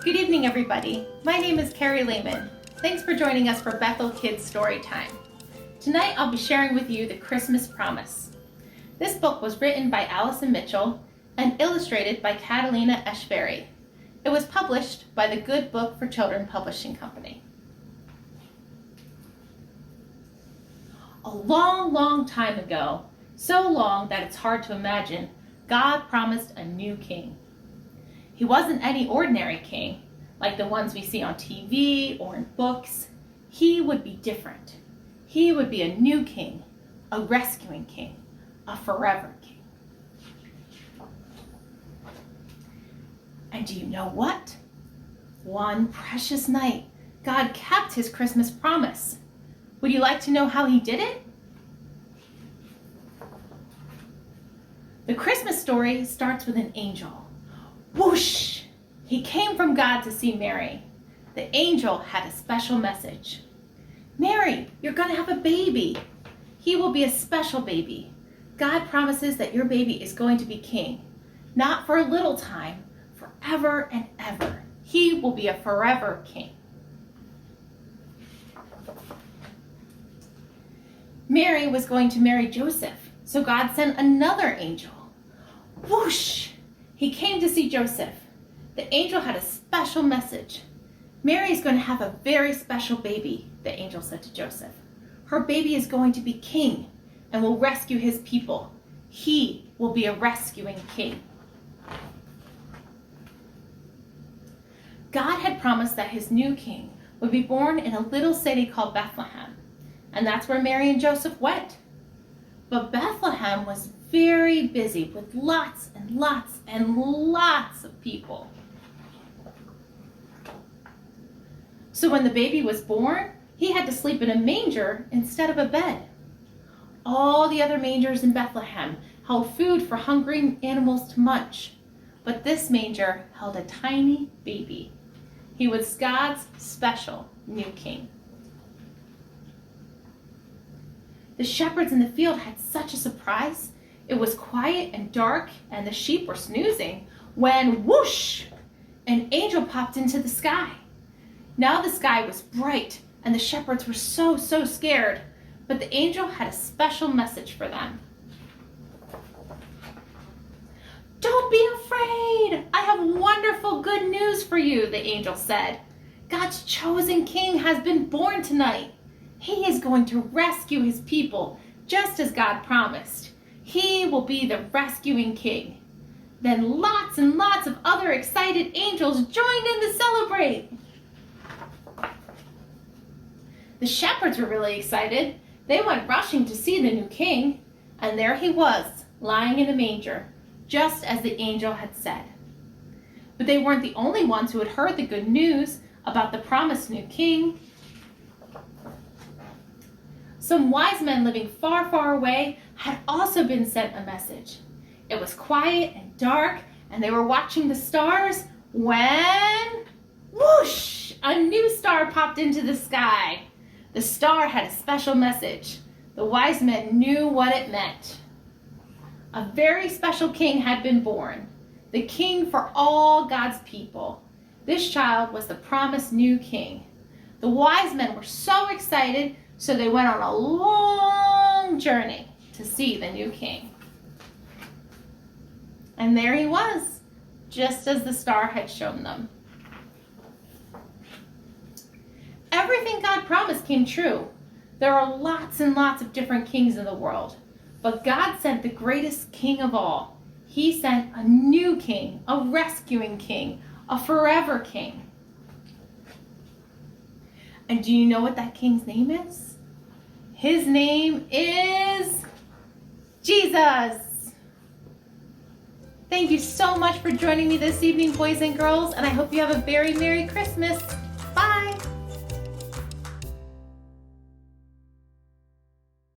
Good evening, everybody. My name is Carrie Lehman. Thanks for joining us for Bethel Kids Story Time. Tonight, I'll be sharing with you The Christmas Promise. This book was written by Alison Mitchell and illustrated by Catalina Echeverri. It was published by the Good Book for Children Publishing Company. A long, long time ago, so long that it's hard to imagine, God promised a new king. He wasn't any ordinary king, like the ones we see on TV or in books. He would be different. He would be a new king, a rescuing king, a forever king. And do you know what? One precious night, God kept his Christmas promise. Would you like to know how he did it? The Christmas story starts with an angel. Whoosh! He came from God to see Mary. The angel had a special message. Mary, you're going to have a baby. He will be a special baby. God promises that your baby is going to be king. Not for a little time, forever and ever. He will be a forever king. Mary was going to marry Joseph, so God sent another angel. Whoosh! He came to see Joseph. The angel had a special message. Mary is going to have a very special baby, the angel said to Joseph. Her baby is going to be king and will rescue his people. He will be a rescuing king. God had promised that his new king would be born in a little city called Bethlehem, and that's where Mary and Joseph went. But Bethlehem was very busy with lots and lots and lots of people. So when the baby was born, he had to sleep in a manger instead of a bed. All the other mangers in Bethlehem held food for hungry animals to munch, but this manger held a tiny baby. He was God's special new king. The shepherds in the field had such a surprise. It was quiet and dark, and the sheep were snoozing, when whoosh, an angel popped into the sky. Now the sky was bright, and the shepherds were so scared, but the angel had a special message for them. Don't be afraid! I have wonderful good news for you, the angel said. God's chosen king has been born tonight. He is going to rescue his people, just as God promised. He will be the rescuing king. Then lots and lots of other excited angels joined in to celebrate. The shepherds were really excited. They went rushing to see the new king, and there he was, lying in a manger, just as the angel had said. But they weren't the only ones who had heard the good news about the promised new king. Some wise men living far away had also been sent a message. It was quiet and dark, and they were watching the stars when, whoosh, a new star popped into the sky. The star had a special message. The wise men knew what it meant. A very special king had been born, the king for all God's people. This child was the promised new king. The wise men were so excited, so they went on a long journey to see the new king. And there he was, just as the star had shown them. Everything God promised came true. There are lots and lots of different kings in the world, but God sent the greatest king of all. He sent a new king, a rescuing king, a forever king. And do you know what that king's name is? His name is Jesus. Thank you so much for joining me this evening, boys and girls, and I hope you have a very Merry Christmas.